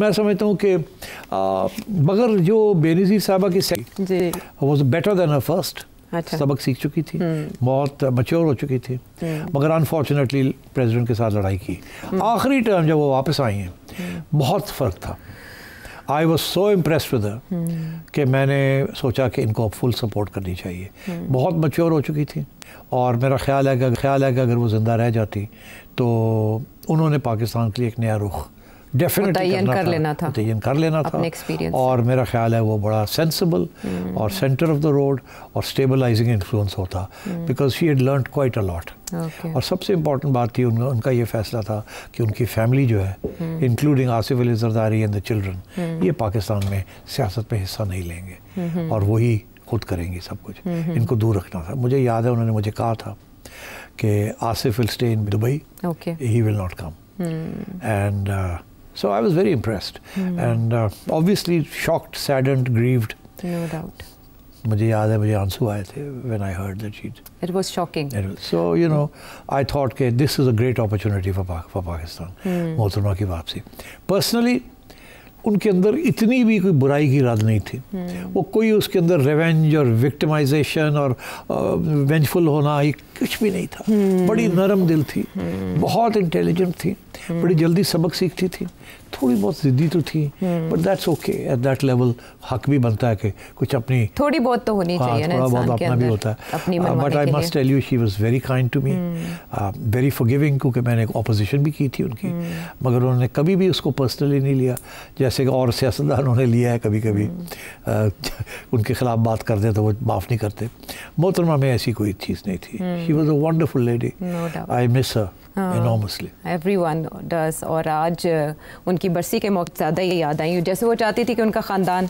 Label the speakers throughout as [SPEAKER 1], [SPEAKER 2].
[SPEAKER 1] मैं समझता हूँ कि मगर जो बेनज़ीर साहबा की was better than her first.
[SPEAKER 2] अच्छा।
[SPEAKER 1] सबक सीख चुकी थी, बहुत मैच्योर हो चुकी थी, मगर अनफॉर्चुनेटली प्रेसिडेंट के साथ लड़ाई की। आखिरी टर्म जब वो वापस आई हैं बहुत फ़र्क था। I was so impressed with her कि मैंने सोचा कि इनको फुल सपोर्ट करनी चाहिए। बहुत मैच्योर हो चुकी थी और मेरा ख्याल है कि अगर वो ज़िंदा रह जाती तो उन्होंने पाकिस्तान के लिए एक नया रुख डेफिनेटली कर लेना था
[SPEAKER 2] अपने एक्सपीरियंस।
[SPEAKER 1] और मेरा ख्याल है वो बड़ा सेंसिबल और सेंटर ऑफ द रोड और स्टेबलाइजिंग इन्फ्लुएंस होता, because she had learned quite a lot. और सबसे इम्पॉर्टेंट बात थी उनका ये फैसला था कि उनकी फैमिली जो है, including Asif Ali Zardari and the children, ये पाकिस्तान में सियासत में हिस्सा नहीं लेंगे और वही खुद करेंगे सब कुछ। इनको दूर रखना था। मुझे याद है उन्होंने मुझे कहा था कि Asif will stay in Dubai, he will not come. And so I was very impressed and obviously shocked, saddened, grieved.
[SPEAKER 2] No doubt.
[SPEAKER 1] मुझे याद है मुझे आंसू आए थे when I heard that she'd.
[SPEAKER 2] It was shocking.
[SPEAKER 1] So you know, I thought that this is a great opportunity for Pakistan. मोहतरमा की वापसी। Personally, उनके अंदर इतनी भी कोई बुराई की इरादा नहीं थी। वो कोई उसके अंदर रिवेंज और विक्टिमाइजेशन और वेंजफुल होना ये कुछ भी नहीं था। बड़ी नरम दिल थी, बहुत इंटेलिजेंट थी, बड़ी जल्दी सबक सीखती थी, थोड़ी बहुत ज़िद्दी तो थी, but that's okay. At that level हक भी बनता है कि कुछ अपनी
[SPEAKER 2] थोड़ी बहुत तो होनी चाहिए ना,
[SPEAKER 1] थोड़ा बहुत अपना भी होता है। But I must tell you she was very kind to me, very forgiving, क्योंकि मैंने ऑपोजिशन भी की थी उनकी, मगर उन्होंने कभी भी उसको पर्सनली नहीं लिया, जैसे कि और सियासतदानों ने लिया है कभी कभी। उनके खिलाफ बात करते तो वो माफ़ नहीं करते। मोहतरमा में ऐसी कोई चीज़ नहीं थी। She was a wonderful lady, I miss her enormously.
[SPEAKER 2] Everyone does. और आज उनकी बरसी के मौके ज़्यादा ही याद आई। जैसे वो चाहती थी कि उनका ख़ानदान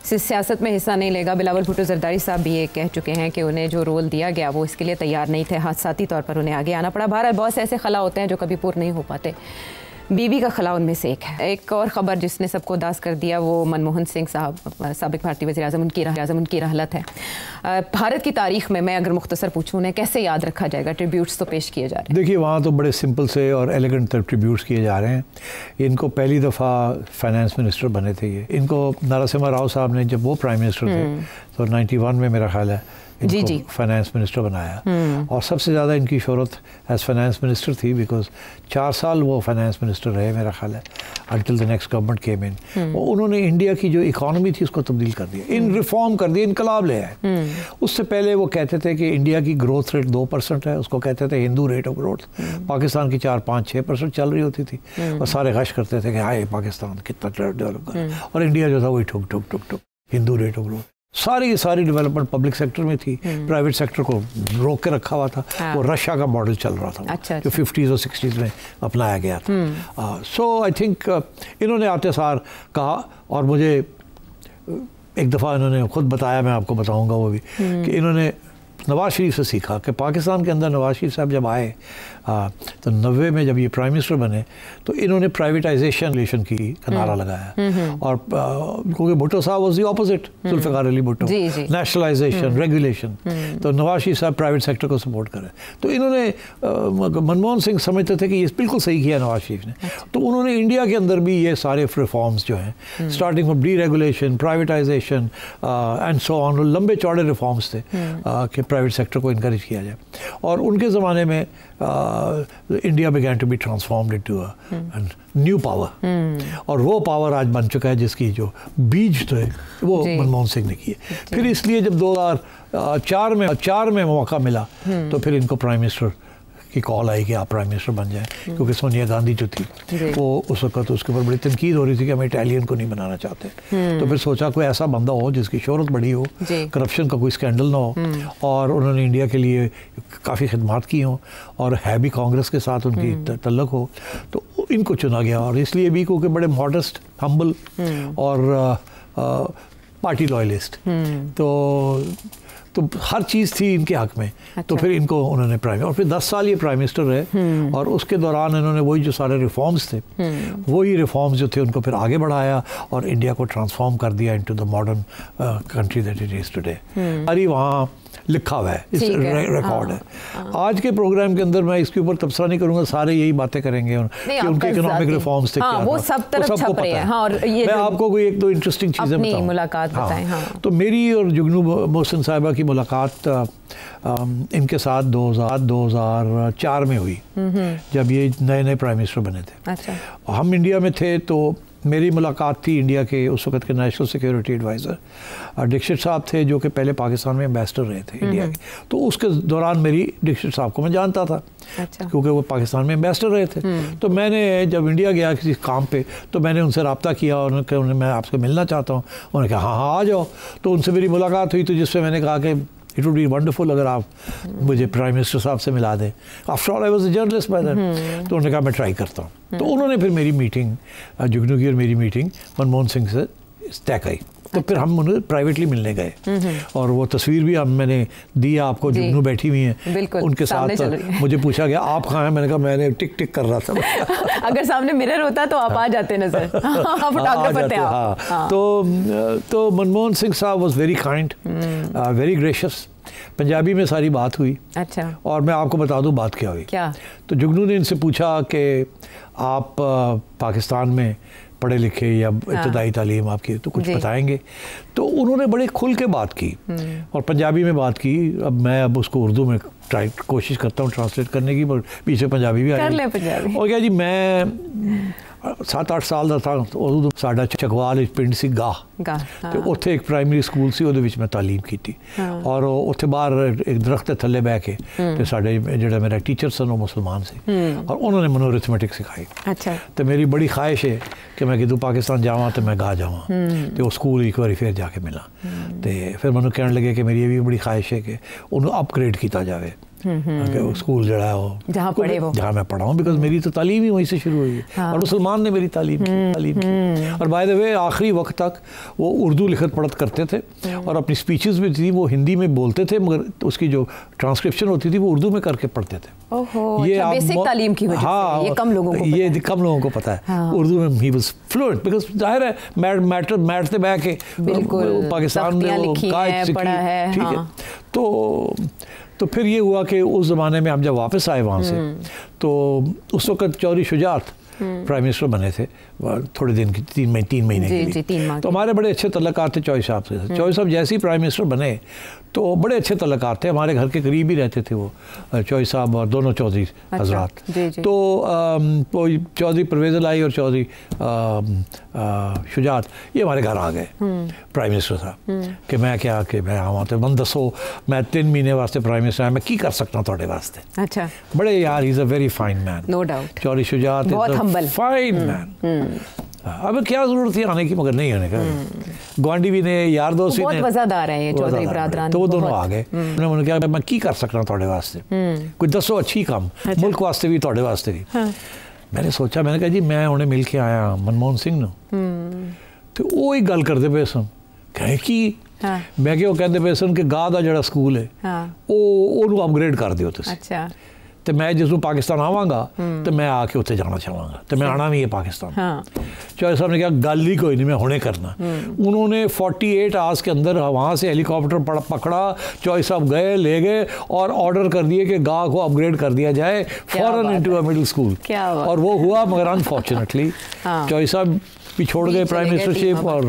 [SPEAKER 2] सियासत में हिस्सा नहीं लेगा। बिलावल भुट्टो जरदारी साहब भी ये कह चुके हैं कि उन्हें जो रोल दिया गया वो इसके लिए तैयार नहीं थे, हादसाती तौर पर उन्हें आगे आना पड़ा। बहरहाल बहुत से ऐसे खला होते हैं जो कभी पूरे नहीं हो पाते। बीबी का खला उनमें से एक है। एक और ख़बर जिसने सबको उदास कर दिया वो मनमोहन सिंह साहब, साबिक भारतीय वज़ीर आज़म, उनकी रहलत है। भारत की तारीख़ में मैं अगर मुख्तसर पूछूँ उन्हें कैसे याद रखा जाएगा? ट्रिब्यूट्स तो पेश किए जा रहे हैं।
[SPEAKER 1] देखिए वहाँ तो बड़े सिंपल से और एलिगेंट ट्रिब्यूट्स किए जा रहे हैं। इनको पहली दफ़ा फाइनेंस मिनिस्टर बने थे ये। इनको नरसिम्हा राव साहब ने जब वो प्राइम मिनिस्टर थे तो 91 में मेरा ख्याल है इनको फाइनेंस मिनिस्टर बनाया। और सबसे ज़्यादा इनकी शोहरत एज फाइनेंस मिनिस्टर थी, बिकॉज 4 साल वो फाइनेंस मिनिस्टर रहे मेरा ख्याल है, until the next government came in. उन्होंने इंडिया की जो इकॉनमी थी उसको तब्दील कर दिया, इन रिफॉर्म कर दिया, इनकलाब ले आए। उससे पहले वो कहते थे कि इंडिया की ग्रोथ रेट 2% है, उसको कहते थे Hindu rate of growth. Pakistan की 4-5-6% चल रही होती थी और सारे गश करते थे कि हाय पाकिस्तान कितना डेवलप कर, और इंडिया जो था वही ठुक ठुक ठुक ठुक हिंदू रेट ऑफ ग्रोथ। सारी की सारी डेवलपमेंट पब्लिक सेक्टर में थी, प्राइवेट सेक्टर को रोक के रखा हुआ था। वो रशिया का मॉडल चल रहा था।
[SPEAKER 2] अच्छा,
[SPEAKER 1] जो 50s और 60s में अपनाया गया था। सो आई थिंक इन्होंने आते सार कहा, और मुझे एक दफ़ा इन्होंने खुद बताया, मैं आपको बताऊंगा वो भी, कि इन्होंने नवाज शरीफ से सीखा कि पाकिस्तान के अंदर नवाज शरीफ साहब जब आए तो 90 में जब ये प्राइम मिनिस्टर बने तो इन्होंने प्राइवेटाइजेशन की का नारा लगाया। और क्योंकि भुट्टो साहब was the opposite, Zulfikar Ali Bhutto, nationalisation, regulation. तो नवाज शरीफ साहब प्राइवेट सेक्टर को सपोर्ट करें। तो इन्होंने मनमोहन सिंह समझते थे कि ये बिल्कुल सही किया नवाज शरीफ ने। तो उन्होंने इंडिया के अंदर भी ये सारे रिफॉर्म्स जो हैं, starting from D regulation, privatisation and so on, लंबे चौड़े रिफॉर्म्स थे कि प्राइवेट सेक्टर को इनकरेज किया जाए। और उनके ज़माने में India began to be transformed into a new power. और वो पावर आज बन चुका है जिसकी जो बीज थे वो मनमोहन सिंह ने किए। फिर इसलिए जब 2004 में मौका मिला तो फिर इनको प्राइम मिनिस्टर की कॉल आई कि आप प्राइम मिनिस्टर बन जाएं, क्योंकि सोनिया गांधी जो थी वो उस वक्त उसके ऊपर बड़ी तनकीद हो रही थी कि हम इटालियन को नहीं बनाना चाहते। तो फिर सोचा कोई ऐसा बंदा हो जिसकी शोहरत बड़ी हो, करप्शन का कोई स्कैंडल ना हो, और उन्होंने इंडिया के लिए काफ़ी खिदमात की हों और है भी कांग्रेस के साथ उनकी तल्लुक हो, तो इनको चुना गया। और इसलिए भी क्योंकि बड़े मॉडेस्ट, हम्बल और पार्टी लॉयलिस्ट, तो तो हर चीज़ थी इनके हक में। तो फिर इनको उन्होंने प्राइम, और फिर 10 साल ये प्राइम मिनिस्टर रहे, और उसके दौरान इन्होंने वही जो सारे रिफॉर्म्स थे, वही रिफॉर्म्स जो थे उनको फिर आगे बढ़ाया और इंडिया को ट्रांसफॉर्म कर दिया into the modern country that it is today. अरे वहाँ लिखा हुआ है, इस रिकॉर्ड है। आज के प्रोग्राम के अंदर मैं इसके ऊपर तबसरा नहीं करूंगा, सारे यही बातें करेंगे कि उनके इकोनॉमिक रिफॉर्म्स थे, क्या
[SPEAKER 2] वो सब तरफ छप रहे हैं। और ये
[SPEAKER 1] मैं आपको कोई एक दो इंटरेस्टिंग चीज़ें बताऊं।
[SPEAKER 2] मुलाकात बताएं।
[SPEAKER 1] तो मेरी और जुगनू मोहसिन साहिबा की मुलाकात इनके साथ 2004 में हुई, जब ये नए नए प्राइम मिनिस्टर बने थे।
[SPEAKER 2] अच्छा।
[SPEAKER 1] हम इंडिया में थे, तो मेरी मुलाकात थी इंडिया के उस वक्त के नेशनल सिक्योरिटी एडवाइज़र दीक्षित साहब थे, जो कि पहले पाकिस्तान में एम्बेसडर रहे थे इंडिया के। तो उसके दौरान मेरी दीक्षित साहब को मैं जानता था। अच्छा। क्योंकि वो पाकिस्तान में एम्बेसडर रहे थे। तो मैंने जब इंडिया गया किसी काम पे, तो मैंने उनसे रब्ता किया और उन्होंने मैं आपसे मिलना चाहता हूँ। उन्होंने कहा हाँ आ जाओ। तो उनसे मेरी मुलाकात हुई, तो जिससे मैंने कहा कि इट वुड बी वंडरफुल अगर आप मुझे प्राइम मिनिस्टर साहब से मिला दें। After all I was a journalist by then. तो उन्होंने कहा मैं ट्राई करता हूँ। तो उन्होंने फिर मेरी मीटिंग, जुगनू की और मेरी मीटिंग मनमोहन सिंह से तय की। तो फिर हम उन्हें प्राइवेटली मिलने गए, और वो तस्वीर भी मैंने दी आपको, जुगनू बैठी हुई हैं उनके साथ। मुझे पूछा गया आप कहाँ हैं, मैंने कहा मैंने टिक टिक कर रहा था।
[SPEAKER 2] अगर सामने मिरर होता तो आप आ जाते नजर। फोटोग्राफर थे आप।
[SPEAKER 1] तो मनमोहन सिंह साहब was very kind, very gracious. Punjabi में सारी बात हुई। अच्छा। और मैं आपको बता दूं बात क्या हुई। क्या? तो जुगनू ने इनसे पूछा कि आप पाकिस्तान में पढ़े लिखे या इब्तदाई तालीम आपकी, तो कुछ बताएंगे। तो उन्होंने बड़े खुल के बात की और पंजाबी में बात की। अब मैं उसको उर्दू में कोशिश करता हूँ ट्रांसलेट करने की, पर पीछे पंजाबी भी आ रही। और क्या जी, मैं 7-8 ਸਾਲ ਦਾ था, ਉਦੋਂ ਸਾਡਾ ਚਕਵਾਲ ਪਿੰਡ ਸੀ ਗਾਹ, ਤੇ ਉੱਥੇ ਇੱਕ ਪ੍ਰਾਇਮਰੀ ਸਕੂਲ ਸੀ, ਉਹਦੇ ਵਿੱਚ ਮੈਂ ਤਾਲੀਮ ਕੀਤੀ। ਔਰ ਉੱਥੇ ਬਾਹਰ ਇੱਕ ਦਰਖਤ ਦੇ ਥੱਲੇ ਬਹਿ ਕੇ, ਤੇ ਸਾਡੇ ਜਿਹੜਾ ਮੇਰਾ ਟੀਚਰ ਸਨ ਉਹ ਮੁਸਲਮਾਨ ਸੀ, ਔਰ ਉਹਨਾਂ ਨੇ ਮੈਨੂੰ ਅਰਿਥਮੈਟਿਕ ਸਿਖਾਈ। ਅੱਛਾ। ਤੇ ਮੇਰੀ ਬੜੀ ਖਾਹਿਸ਼ ਹੈ ਕਿ ਮੈਂ ਕਿਦੋਂ ਪਾਕਿਸਤਾਨ ਜਾਵਾਂ ਤੇ ਮੈਂ ਗਾਹ ਜਾਵਾਂ, ਤੇ ਉਹ ਸਕੂਲ ਇੱਕ ਵਾਰੀ ਫਿਰ ਜਾ ਕੇ ਮਿਲਾਂ। ਤੇ ਫਿਰ ਮੈਨੂੰ ਕਹਿਣ ਲੱਗੇ ਕਿ ਮੇਰੀ ਇਹ ਵੀ ਬੜੀ ਖਾਹਿਸ਼ ਹੈ ਕਿ ਉਹਨੂੰ ਅਪਗ੍ਰੇਡ ਕੀਤਾ ਜਾਵੇ। स्कूल जो है वो जहाँ मैं पढ़ा हूँ, बिकॉज मेरी तो तालीम ही वहीं से शुरू हुई है। और मुसलमान ने मेरी तालीम की। और बाय द वे आखिरी वक्त तक वो उर्दू लिखत पढ़त करते थे, और अपनी स्पीचेस भी थी वो हिंदी में बोलते थे, मगर उसकी जो ट्रांसक्रिप्शन होती थी वो उर्दू में करके पढ़ते थे।
[SPEAKER 2] ये बेसिक तालीम की वजह से ये कम लोगों को पता है।
[SPEAKER 1] ये कम लोगों को पता है। उर्दू में ही वाज फ्लुएंट, बिकॉज जाहिर है मैट से बह के पाकिस्तान में वो पढ़ा है। ठीक है। तो फिर ये हुआ कि उस ज़माने में हम जब वापस आए वहाँ से, तो उस वक्त चौधरी शुजात प्राइम मिनिस्टर बने थे थोड़े दिन की, 3 महीने के लिए। तो हमारे बड़े अच्छे तल्लुकात थे चौधरी साहब से। चौधरी साहब जैसे ही प्राइम मिनिस्टर बने तो बड़े अच्छे तल्लुकात थे, हमारे घर के करीब ही रहते थे वो चौधरी साहब और दोनों चौधरी हजरात। तो चौधरी परवेज़ लाई और चौधरी शुजात ये हमारे घर आ गए प्राइम मिनिस्टर साहब कि मैं क्या कि मैं आवा, तो मन दसो मैं 3 महीने वास्ते प्राइम मिनिस्टर आया, मैं की कर सकता तुहाडे वास्ते। अच्छा। बड़े यार, he is a very fine man, no doubt. Chaudhry Shujaat
[SPEAKER 2] बहुत हम्बल,
[SPEAKER 1] फाइन मैन। अब क्या जरूरत थी आने की, मगर नहीं आने का। ग्वांडी भी ने, यार दोस्त भी ने,
[SPEAKER 2] बहुत वफादार है ये चौधरी बरादरान,
[SPEAKER 1] तो वो दोनों आ गए। उन्होंने कहा मैं की कर सकता तुहाडे वास्ते, कोई दसो अच्छी काम, मुल्क वास्ते भी तुहाडे वास्ते भी। मैंने सोचा, मैंने कहा जी मैं उन्हें मिल के आया मनमोहन सिंह नूं, तो वो ही गल करते पे सन कहे कि मैं क्या कहते पे सन कि गाह दा जिहड़ा स्कूल है वो अपग्रेड कर दिओ तुसीं। अच्छा। तो मैं जिस पाकिस्तान आवांगा तो मैं आके उत्थे जाना चाहवांगा, तो मैं आना भी है पाकिस्तान। चौधरी साहब ने कहा गल ही कोई नहीं, मैं हुणे करना। उन्होंने 48 आवर्स के अंदर वहाँ से हेलीकॉप्टर पकड़ा, चौधरी साहब गए, ले गए और ऑर्डर कर दिए कि गाह को अपग्रेड कर दिया जाए फॉरन इनटू अ मिडिल स्कूल। और वो हुआ, मगर अनफॉर्चुनेटली चौधरी साहब भी छोड़ गए प्राइम मिनिस्टरशिप, और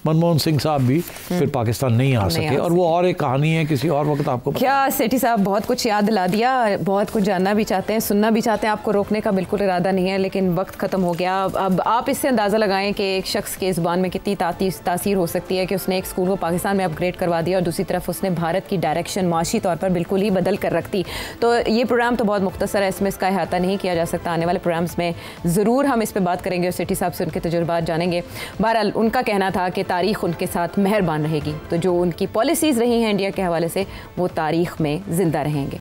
[SPEAKER 1] मनमोहन सिंह साहब भी फिर पाकिस्तान नहीं आ सके। और वो और एक कहानी है, किसी और वक्त आपको
[SPEAKER 2] क्या। सेठी साहब बहुत कुछ याद दिला दिया, बहुत कुछ जानना भी चाहते हैं, सुनना भी चाहते हैं। आपको रोकने का बिल्कुल इरादा नहीं है, लेकिन वक्त ख़त्म हो गया। अब आप इससे अंदाज़ा लगाएं कि एक शख्स के ज़ुबान में कितनी तासीर हो सकती है कि उसने एक स्कूल को पाकिस्तान में अपग्रेड करवा दिया, और दूसरी तरफ उसने भारत की डायरेक्शन माशी तौर पर बिल्कुल ही बदल कर रख दी। तो ये प्रोग्राम तो बहुत मुख्तसर है, इसमें इसका अहाता नहीं किया जा सकता। आने वाले प्रोग्राम्स में ज़रूर हम इस पर बात करेंगे और सेठी साहब से उनके तजुर्बात जानेंगे। बहरहाल उनका कहना था कि तारीख़ उनके साथ मेहरबान रहेगी, तो जो उनकी पॉलिसीज़ रही हैं इंडिया के हवाले से वो तारीख़ में ज़िंदा रहेंगे।